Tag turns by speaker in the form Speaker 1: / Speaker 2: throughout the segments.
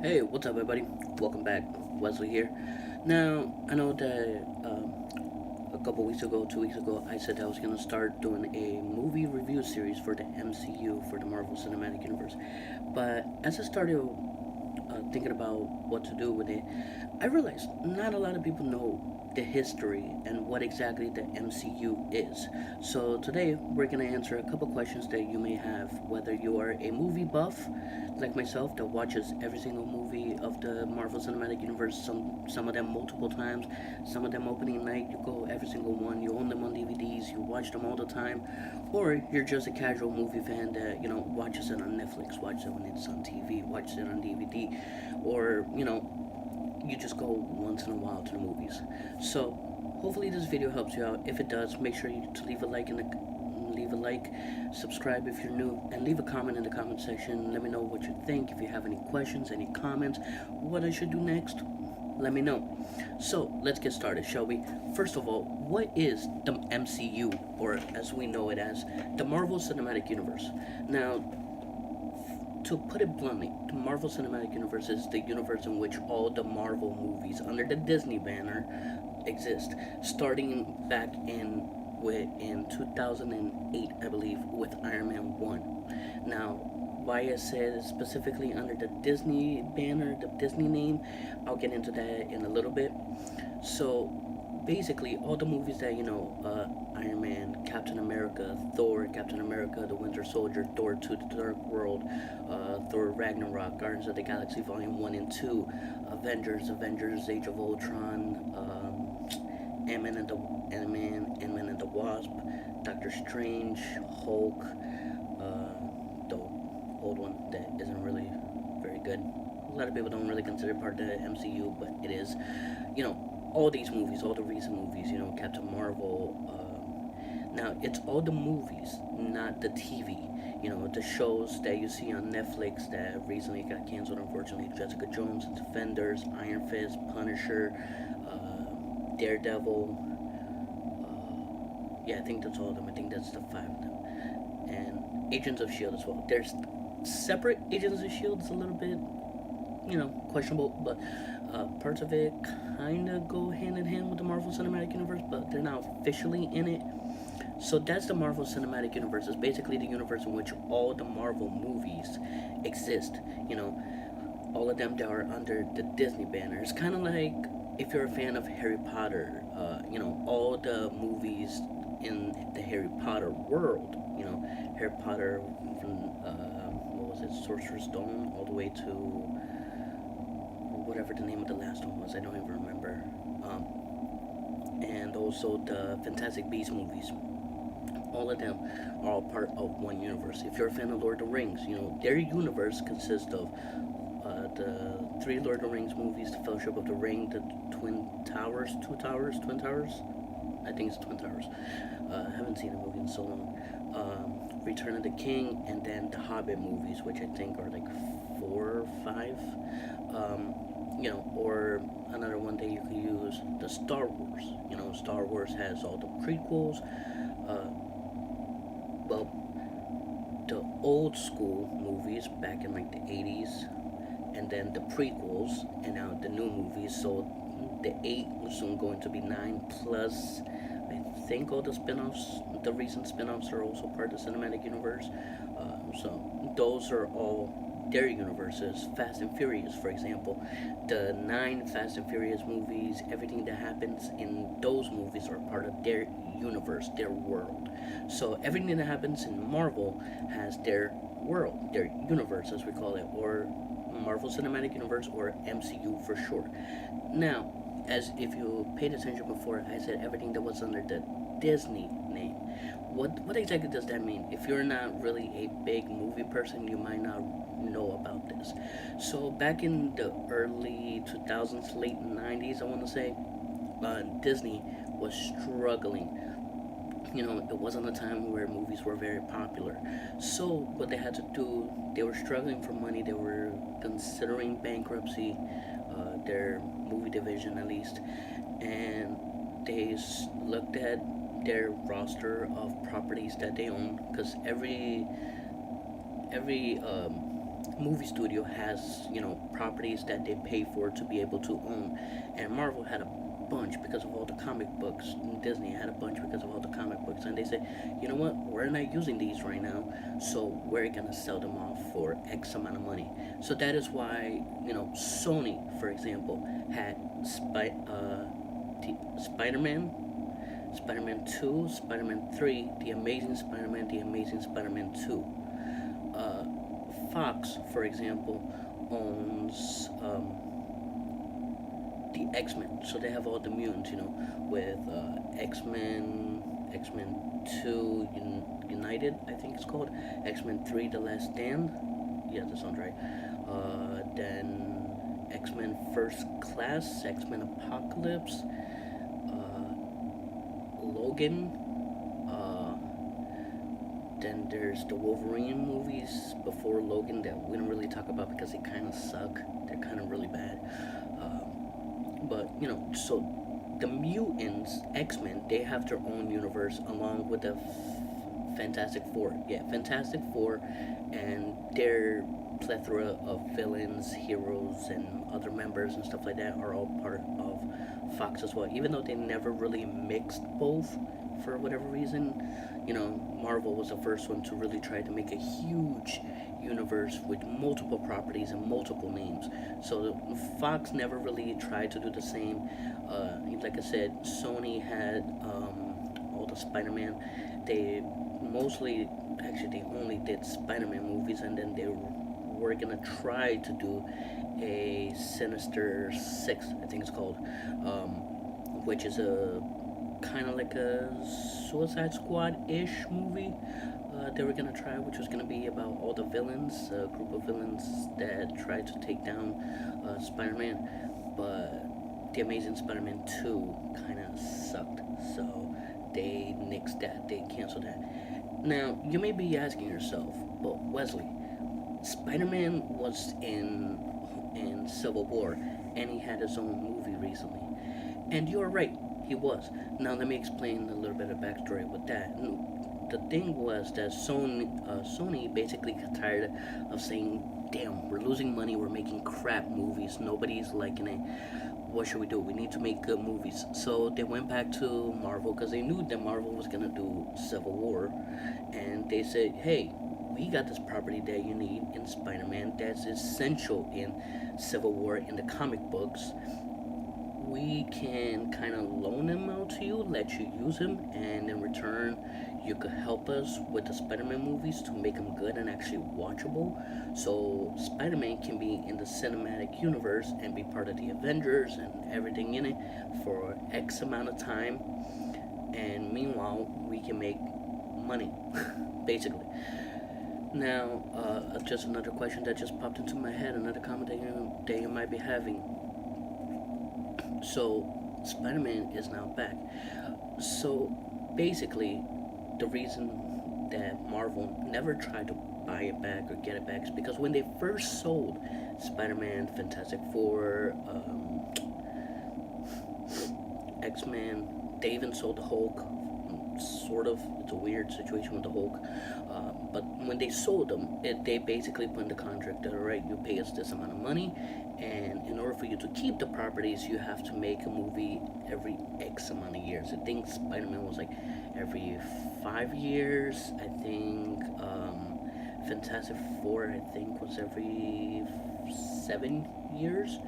Speaker 1: Hey, what's up, everybody? Welcome back. Wesley here. Now, I know that a couple weeks ago, 2 weeks ago, I said I was going to start doing a movie review series for the MCU, for the Marvel Cinematic Universe. But as I started thinking about what to do with it, I realized not a lot of people know the history and what exactly the MCU is. So today we're gonna answer a couple questions that you may have, whether you are a movie buff like myself that watches every single movie of the Marvel Cinematic Universe, some of them multiple times, some of them opening night, you go every single one, you own them on DVDs, you watch them all the time, or you're just a casual movie fan that watches it on Netflix, watches it when it's on TV, watches it on DVD, or you just go once in a while to the movies. So hopefully this video helps you out. If it does, make sure you to leave a like, subscribe if you're new, and leave a comment in the comment section. Let me know what you think. If you have any questions, any comments, what I should do next, let me know. So let's get started, shall we? First of all, what is the MCU, or as we know it as, the Marvel Cinematic Universe? Now, to put it bluntly, the Marvel Cinematic Universe is the universe in which all the Marvel movies under the Disney banner exist, starting back in 2008, I believe, with Iron Man 1. Now, why I said specifically under the Disney banner, the Disney name, I'll get into that in a little bit. So basically all the movies that Iron Man, Captain America, Thor, Captain America, The Winter Soldier, Thor 2, The Dark World, Thor Ragnarok, Guardians of the Galaxy Volume 1 and 2, Avengers, Age of Ultron, Ant-Man and the Wasp, Doctor Strange, Hulk, the old one that isn't really very good. A lot of people don't really consider it part of the MCU, but it is. All these movies, all the recent movies, Captain Marvel. Now, it's all the movies, not the TV. The shows that you see on Netflix that recently got canceled, unfortunately. Jessica Jones, Defenders, Iron Fist, Punisher, Daredevil. Yeah, I think that's all of them. I think that's the five of them. And Agents of S.H.I.E.L.D. as well. There's separate Agents of S.H.I.E.L.D. It's a little bit, questionable, but parts of it kind of go hand in hand with the Marvel Cinematic Universe, but they're not officially in it. So that's the Marvel Cinematic Universe. It's basically the universe in which all the Marvel movies exist. All of them that are under the Disney banner. It's kind of like if you're a fan of Harry Potter, all the movies in the Harry Potter world. Harry Potter from what was it, Sorcerer's Stone, all the way to whatever the name of the last one was. I don't even remember. And also the Fantastic Beasts movies. All of them are all part of one universe. If you're a fan of Lord of the Rings, their universe consists of the three Lord of the Rings movies, The Fellowship of the Ring, the Twin Towers. I think it's Twin Towers. I haven't seen a movie in so long. Return of the King, and then the Hobbit movies, which I think are like 4 or 5. Or another one that you could use, the Star Wars. Star Wars has all the prequels. Well, the old school movies back in like the 80s, and then the prequels, and now the new movies. So the 8 is soon going to be 9, plus I think all the spin-offs, the recent spin-offs, are also part of the cinematic universe. So those are all their universes. Fast and Furious, for example, the 9 Fast and Furious movies, everything that happens in those movies are part of their universe, their world. So everything that happens in Marvel has their world, their universe, as we call it, or Marvel Cinematic Universe, or MCU for short. Now, as if you paid attention before, I said everything that was under the Disney name. What exactly does that mean? If you're not really a big movie person, you might not know about this. So back in the early 2000s, late 90s, I want to say, Disney was struggling. It wasn't a time where movies were very popular. So what they had to do, they were struggling for money. They were considering bankruptcy, their movie division at least, and they looked at their roster of properties that they own, because every movie studio has, properties that they pay for to be able to own. And Marvel had a bunch because of all the comic books. Disney had a bunch because of all the comic books. And they said, you know what, we're not using these right now, so we're going to sell them off for X amount of money. So that is why, Sony, for example, had Spider-Man, Spider-Man 2, Spider-Man 3, The Amazing Spider-Man, The Amazing Spider-Man 2. Uh, Fox, for example, owns the X-Men, so they have all the mutants, with X-Men 2 United, I think it's called, X-Men 3 The Last Stand. Yeah, that sounds right. Then X-Men First Class, X-Men Apocalypse, Logan. Uh, then there's the Wolverine movies before Logan that we don't really talk about because they kind of suck. They're kind of really bad. But so the mutants, X-Men, they have their own universe along with the Fantastic Four. Yeah, Fantastic Four, and their plethora of villains, heroes, and other members and stuff like that are all part of Fox as well. Even though they never really mixed both for whatever reason, Marvel was the first one to really try to make a huge universe with multiple properties and multiple names. So Fox never really tried to do the same. Like I said, Sony had all the Spider-Man. They mostly, actually, they only did Spider-Man movies, and then they were gonna try to do a Sinister Six, I think it's called, which is a kind of like a Suicide Squad-ish movie. They were gonna try, which was gonna be about all the villains, a group of villains that tried to take down Spider-Man, but the Amazing Spider-Man 2 kind of sucked, so they nixed that. They canceled that. Now you may be asking yourself, but Wesley, Spider-Man was in Civil War, and he had his own movie recently, and you're right, he was. Now let me explain a little bit of backstory with that. The thing was that Sony basically got tired of saying, "Damn, we're losing money. We're making crap movies. Nobody's liking it. What should we do? We need to make good movies." So they went back to Marvel because they knew that Marvel was gonna do Civil War, and they said, "Hey, we got this property that you need in Spider-Man that's essential in Civil War in the comic books. We can kind of loan him out to you, let you use him, and in return, you could help us with the Spider-Man movies to make them good and actually watchable. So Spider-Man can be in the cinematic universe and be part of the Avengers and everything in it for X amount of time. And meanwhile, we can make money, basically." Now, just another question that just popped into my head, another comment that you might be having. So, Spider-Man is now back. So, basically, the reason that Marvel never tried to buy it back or get it back is because when they first sold Spider-Man, Fantastic Four, X-Men, they even sold the Hulk. Sort of, it's a weird situation with the Hulk. But when they sold them, they basically put in the contract that, alright, you pay us this amount of money, and in order for you to keep the properties, you have to make a movie every X amount of years. I think Spider-Man was like every 5 years. I think Fantastic Four, I think, was every 7 years.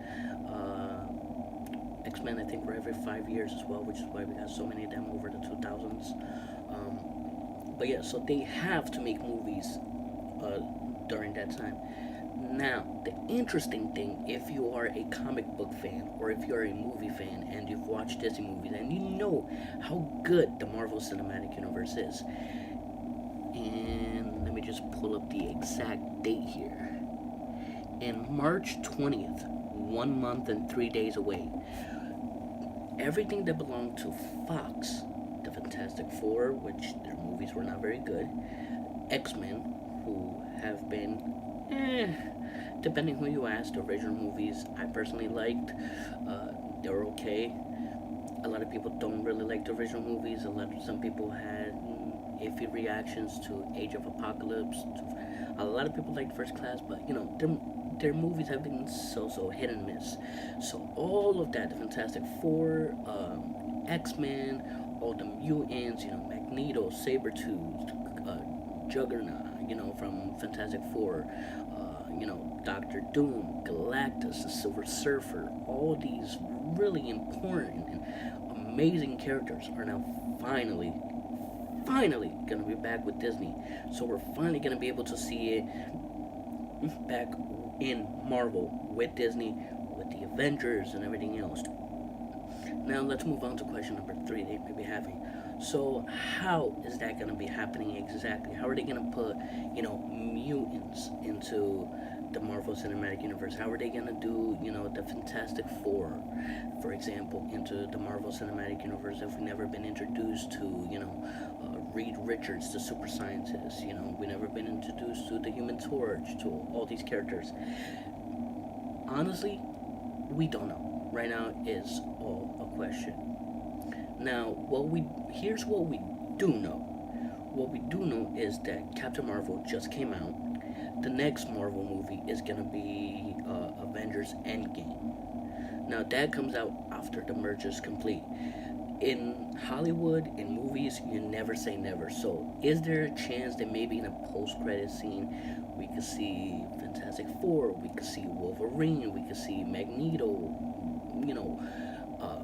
Speaker 1: X-Men, I think, were every 5 years as well, which is why we got so many of them over the 2000s. But yeah, so they have to make movies during that time. Now, the interesting thing, if you are a comic book fan or if you're a movie fan and you've watched Disney movies and you know how good the Marvel Cinematic Universe is, and let me just pull up the exact date here. In March 20th, 1 month and 3 days away, everything that belonged to Fox, the Fantastic Four, which their movies were not very good, X-Men, who have been, depending who you ask, the original movies I personally liked. They're okay. A lot of people don't really like the original movies. Some people had iffy reactions to Age of Apocalypse. A lot of people like First Class, but their movies have been so hit and miss. So all of that, the Fantastic Four, X-Men, all the mutants, Magneto, Sabretooth, Juggernaut, from Fantastic Four, Doctor Doom, Galactus, the Silver Surfer, all these really important and amazing characters are now finally gonna be back with Disney. So we're finally gonna be able to see it back in Marvel with Disney, with the Avengers and everything else. Now let's move on to question number 3 they may be having. So how is that going to be happening exactly? How are they going to put, mutants into the Marvel Cinematic Universe? How are they going to do, the Fantastic Four, for example, into the Marvel Cinematic Universe if we've never been introduced to, Reed Richards, the super scientist, we've never been introduced to the Human Torch, to all these characters. Honestly, we don't know. Right now is all a question. Now, here's what we do know. What we do know is that Captain Marvel just came out. The next Marvel movie is gonna be Avengers Endgame. Now that comes out after the merger is complete. In Hollywood, in movies, you never say never. So, is there a chance that maybe in a post-credit scene we could see Fantastic Four, we could see Wolverine, we could see Magneto, uh,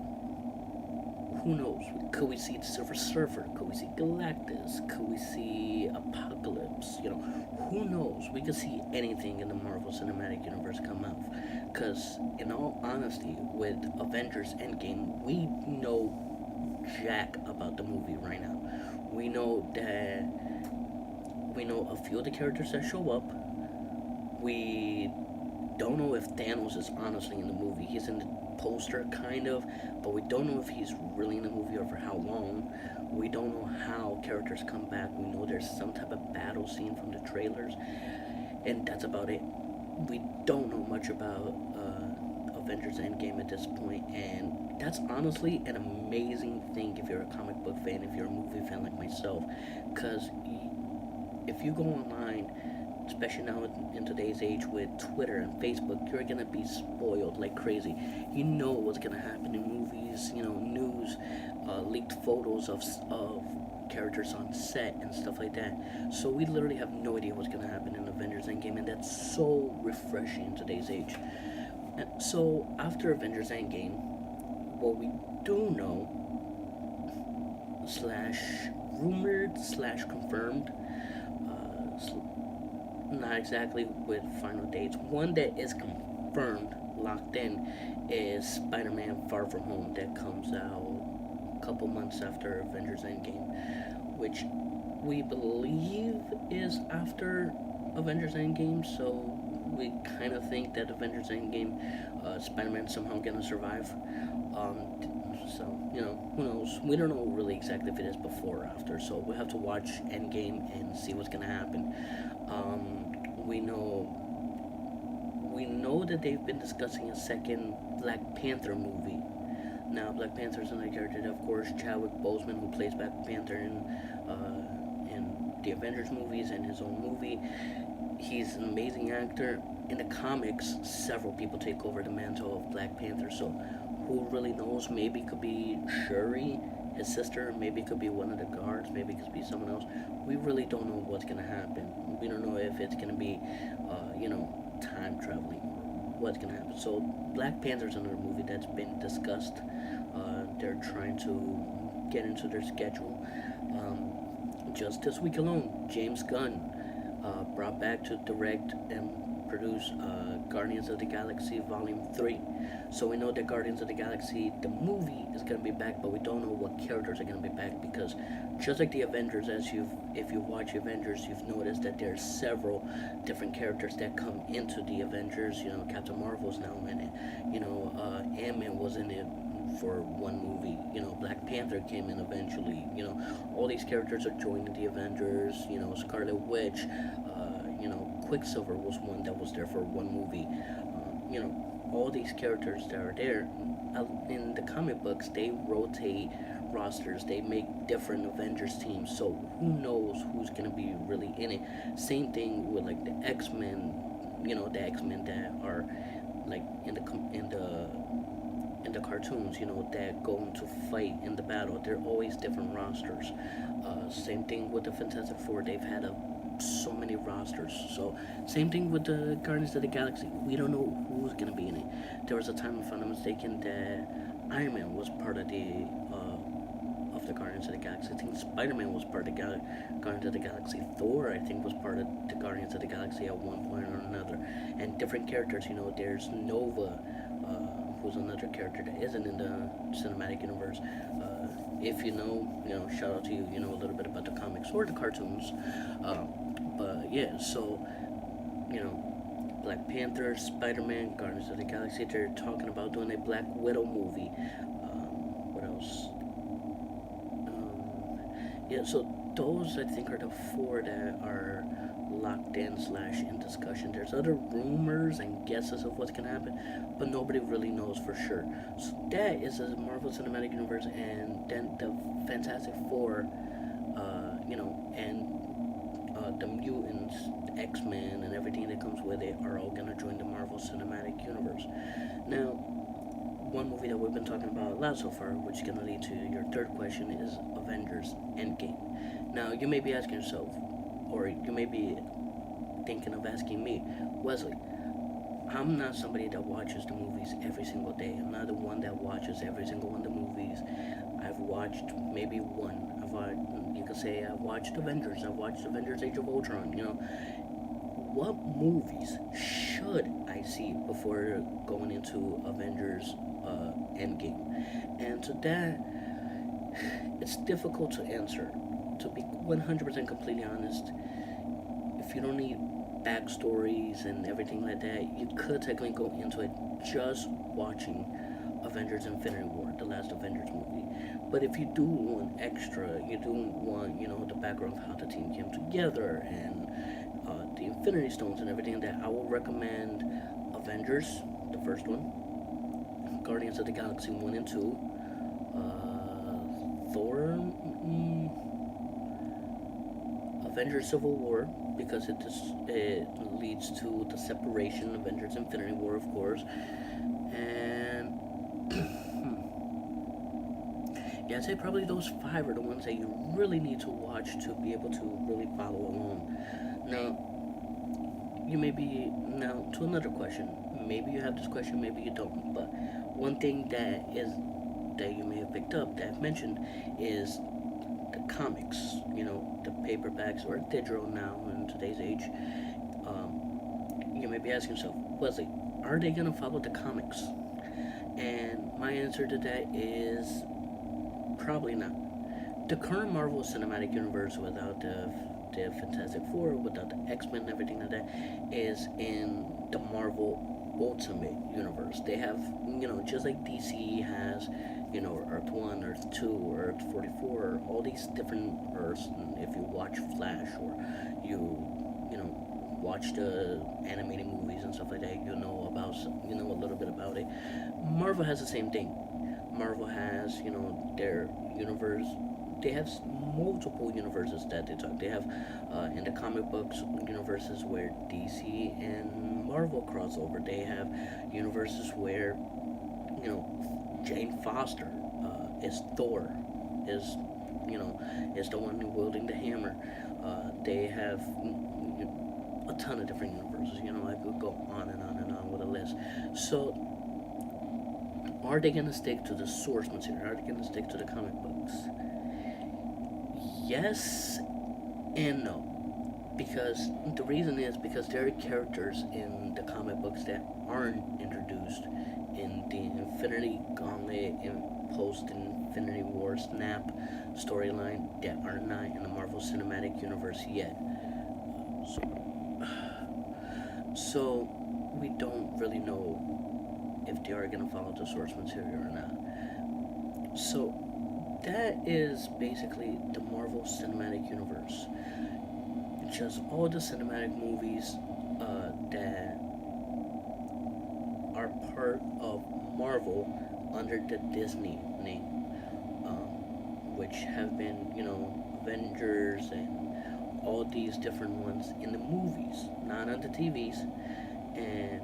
Speaker 1: who knows? Could we see the Silver Surfer? Could we see Galactus? Could we see Apocalypse? Who knows? We could see anything in the Marvel Cinematic Universe come out. Because, in all honesty, with Avengers Endgame, we know jack about the movie right now. We know a few of the characters that show up. We don't know if Thanos is honestly in the movie. He's in the poster, kind of, but we don't know if he's really in the movie or for how long. We don't know how characters come back. We know there's some type of battle scene from the trailers, and that's about it. We don't know much about Avengers Endgame at this point, and that's honestly an amazing thing if you're a comic book fan, if you're a movie fan like myself, because if you go online, especially now in today's age with Twitter and Facebook, you're gonna be spoiled like crazy. You know what's gonna happen in movies, news, leaked photos of characters on set and stuff like that. So we literally have no idea what's gonna happen in Avengers Endgame, and that's so refreshing in today's age. And so after Avengers Endgame, what we do know, slash rumored, slash confirmed, not exactly with final dates. One that is confirmed, locked in, is Spider-Man Far From Home, that comes out a couple months after Avengers Endgame, which we believe is after Avengers Endgame, so we kind of think that Avengers Endgame, Spider-Man's somehow gonna survive. So, who knows? We don't know really exactly if it is before or after, so we'll have to watch Endgame and see what's gonna happen. We know that they've been discussing a second Black Panther movie. Now, Black Panther's another character, of course, Chadwick Boseman, who plays Black Panther in the Avengers movies and his own movie. He's an amazing actor. In the comics, several people take over the mantle of Black Panther, so who really knows? Maybe it could be Shuri, his sister, maybe it could be one of the guards, maybe it could be someone else. We really don't know what's gonna happen. We don't know if it's gonna be, time traveling, what's gonna happen. So Black Panther's another movie that's been discussed. They're trying to get into their schedule. Just this week alone, James Gunn brought back to direct and produce Guardians of the Galaxy Volume 3. So we know that Guardians of the Galaxy, the movie, is going to be back, but we don't know what characters are going to be back, because just like the Avengers, if you watch Avengers, you've noticed that there's several different characters that come into the Avengers. Captain Marvel's now in it. Ant-Man was in it for one movie. Black Panther came in eventually. All these characters are joining the Avengers. Scarlet Witch, Quicksilver was one that was there for one movie. all these characters that are there in the comic books, they rotate rosters. They make different Avengers teams, so who knows who's gonna be really in it. Same thing with like the X-Men. The X-Men that are like in the cartoons, that go into fight in the battle. They're always different rosters. Same thing with the Fantastic Four. They've had so many rosters. So same thing with the Guardians of the Galaxy. We don't know who's gonna be in it. There was a time, if I'm not mistaken, that Iron Man was part of the Guardians of the Galaxy. I think Spider-Man was part of the Guardians of the Galaxy. Thor, I think, was part of the Guardians of the Galaxy at one point or another. And different characters. There's Nova, who's another character that isn't in the cinematic universe. If shout out to you. You know a little bit about the comics or the cartoons. But yeah, so Black Panther, Spider-Man, Guardians of the Galaxy. They're talking about doing a Black Widow movie. What else? Yeah, so those I think are the four that are locked in / in discussion. There's other rumors and guesses of what's gonna happen, but nobody really knows for sure. So that is the Marvel Cinematic Universe, and then the Fantastic Four, and the mutants, X-Men, and everything that comes with it are all gonna join the Marvel Cinematic Universe. Now, one movie that we've been talking about a lot so far, which is gonna lead to your third question, is Avengers Endgame. Now, you may be asking yourself, or you may be thinking of asking me, Wesley, I'm not somebody that watches the movies every single day. I'm not the one that watches every single one of the movies. I've watched maybe one. You could say I've watched Avengers. I've watched Avengers Age of Ultron. What movies should I see before going into Avengers Endgame? And to that, it's difficult to answer. To be 100% completely honest, if you don't need backstories and everything like that, you could technically go into it just watching Avengers Infinity War, the last Avengers movie. But if you do want extra, you do want, the background of how the team came together and the Infinity Stones and everything like that, I will recommend Avengers, the first one, Guardians of the Galaxy 1 and 2, Thor, Avengers Civil War, because it leads to the separation, Avengers Infinity War, of course, and yeah, I'd say probably those 5 are the ones that you really need to watch to be able to really follow along. Now, now to another question. Maybe you have this question, maybe you don't, but one thing that you may have picked up that I've mentioned is the comics, the paperbacks or digital now in today's age. You may be asking yourself, Wesley, are they going to follow the comics? And my answer to that is probably not. The current Marvel Cinematic Universe, without the Fantastic Four, without the X-Men and everything like that, is in the Marvel Ultimate Universe. They have, just like DC has, Earth 1, Earth 2, Earth 44, all these different Earths. And if you watch Flash or you watch the animated movies and stuff like that, you know a little bit about it. Marvel has the same thing. Marvel has, their universe. They have multiple universes that they talk. They have in the comic books universes where DC and Marvel cross over. They have universes where Jane Foster is Thor, is the one wielding the hammer. They have a ton of different universes. I could go on and on and on with a list. So, are they gonna stick to the source material? Are they gonna stick to the comic books? Yes and no. Because the reason is because there are characters in the comic books that aren't introduced in the Infinity Gauntlet and post-Infinity War Snap storyline that are not in the Marvel Cinematic Universe yet. So we don't really know if they are going to follow the source material or not. So that is basically the Marvel Cinematic Universe. Just all the cinematic movies that are part of Marvel under the Disney name, which have been, Avengers and all these different ones in the movies, not on the TVs. And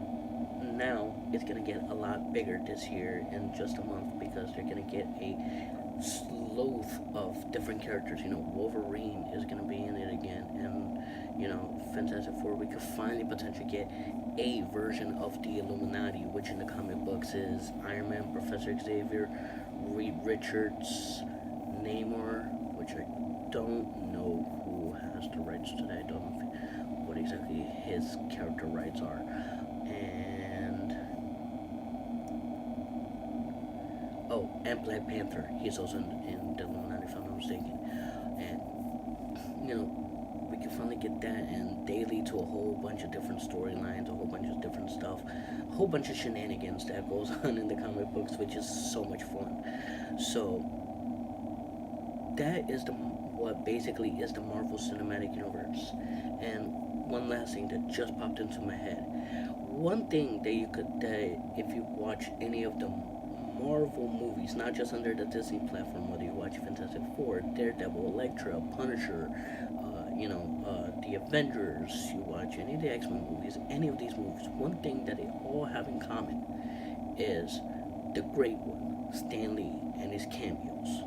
Speaker 1: now it's gonna get a lot bigger this year in just a month because they're gonna get a sloth of different characters. Wolverine is gonna be in it again, and Fantastic Four. We could finally potentially get a version of the Illuminati, which in the comic books is Iron Man, Professor Xavier, Reed Richards, Namor, which I don't know who has the rights to that. I don't know what exactly his character rights are, and and Black Panther. He's also in the Illuminati, if I'm not mistaken. And we can finally get that, and they lead to a whole bunch of different storylines, a whole bunch of different stuff, a whole bunch of shenanigans that goes on in the comic books, which is so much fun. So that is what basically is the Marvel Cinematic Universe. And one last thing that just popped into my head. One thing that if you watch any of the Marvel movies, not just under the Disney platform, whether you watch Fantastic Four, Daredevil, Elektra, Punisher, the Avengers, you watch any of the X-Men movies, any of these movies, one thing that they all have in common is the great one, Stan Lee, and his cameos,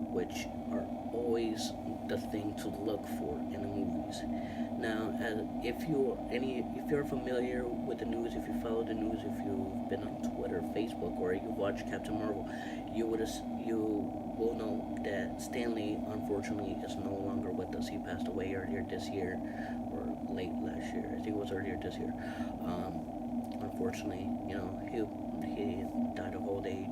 Speaker 1: which are always the thing to look for in the movies. Now, if you're familiar with the news, if you follow the news, if you've been on Twitter, Facebook, or you watch Captain Marvel, you will know that Stan Lee, unfortunately, is no longer with us. He passed away earlier this year, or late last year. I think it was earlier this year. Unfortunately, he died of old age.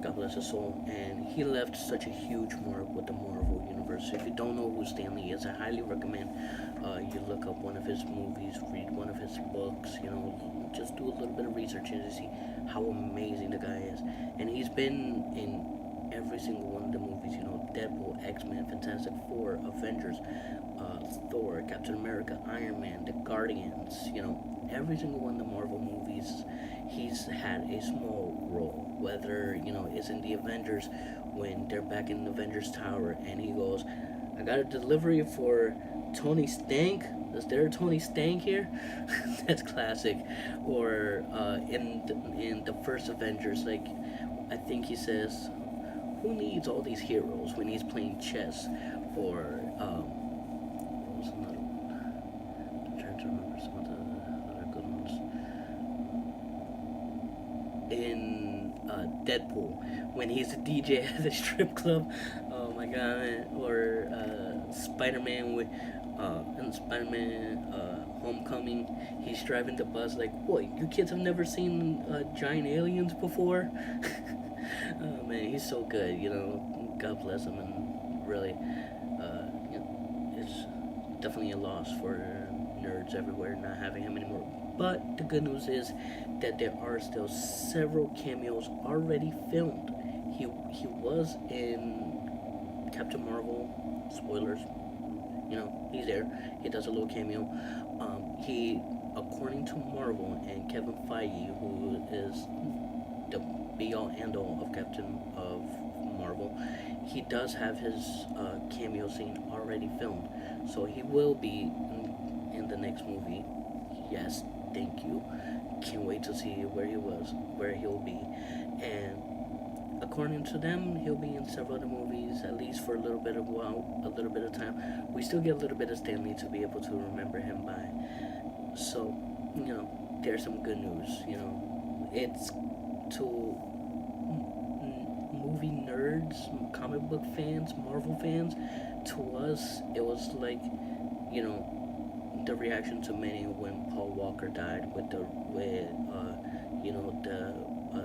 Speaker 1: God bless his soul, and he left such a huge mark with the Marvel Universe. If you don't know who Stan Lee is, I highly recommend you look up one of his movies, read one of his books, just do a little bit of research and see how amazing the guy is. And he's been in every single one of the movies, Deadpool, X-Men, Fantastic Four, Avengers, Thor, Captain America, Iron Man, The Guardians, every single one of the Marvel movies, he's had a small role. Whether, it's in the Avengers when they're back in the Avengers Tower and he goes, I got a delivery for Tony Stank. Is there a Tony Stank here? That's classic. Or in the first Avengers, I think he says, who needs all these heroes when he's playing chess? Or what was another one? I'm trying to remember some of the other good ones. In Deadpool, when he's a DJ at the strip club. Oh my god, man. Or Spider-Man in Spider-Man Homecoming, he's driving the bus like, what, you kids have never seen giant aliens before? Oh man, he's so good, God bless him, and really, it's definitely a loss for nerds everywhere not having him anymore. But the good news is that there are still several cameos already filmed. He was in Captain Marvel. Spoilers. He's there. He does a little cameo. He, according to Marvel and Kevin Feige, who is the be-all end-all of Marvel, he does have his cameo scene already filmed. So he will be in the next movie. Yes, thank you. Can't wait to see where he'll be. And according to them, he'll be in several other movies, at least for a little bit of time. We still get a little bit of Stan Lee to be able to remember him by. So, there's some good news. It's to movie nerds, comic book fans, Marvel fans. To us, it was like, the reaction to many when Paul Walker died with the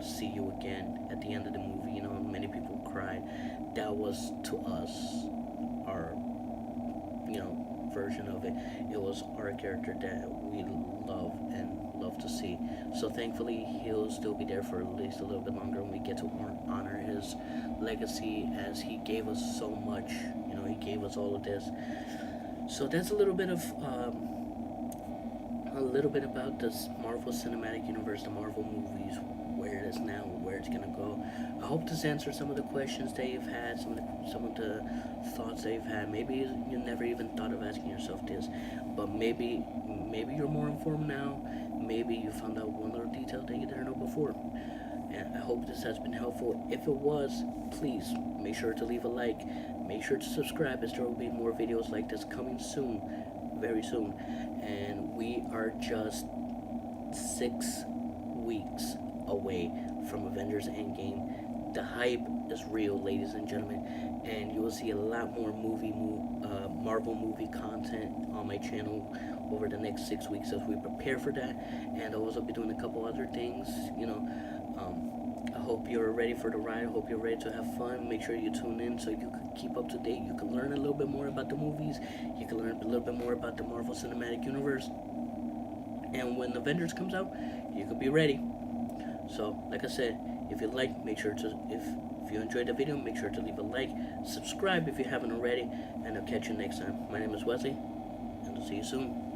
Speaker 1: see you again at the end of the movie. Many people cried. That was to us our version of it. It was our character that we love to see. So thankfully he'll still be there for at least a little bit longer, and we get to honor his legacy as he gave us so much. He gave us all of this. So that's a little bit of a little bit about this Marvel Cinematic Universe, the Marvel movies, where it is now, where it's gonna go. I hope this answers some of the questions that you've had, some of the thoughts that you've had. Maybe you never even thought of asking yourself this, but maybe you're more informed now. Maybe you found out one little detail that you didn't know before. And I hope this has been helpful. If it was, please make sure to leave a like. Make sure to subscribe, as there will be more videos like this coming soon, very soon. And we are just 6 weeks away from Avengers Endgame. The hype is real, ladies and gentlemen, and you will see a lot more Marvel movie content on my channel over the next 6 weeks as we prepare for that. And I'll also be doing a couple other things, I hope you're ready for the ride. I hope you're ready to have fun. Make sure you tune in so you can keep up to date. You can learn a little bit more about the movies. You can learn a little bit more about the Marvel Cinematic Universe. And when Avengers comes out, you can be ready. So, like I said, if you like, make sure to, if you enjoyed the video, make sure to leave a like. Subscribe if you haven't already. And I'll catch you next time. My name is Wesley, and I'll see you soon.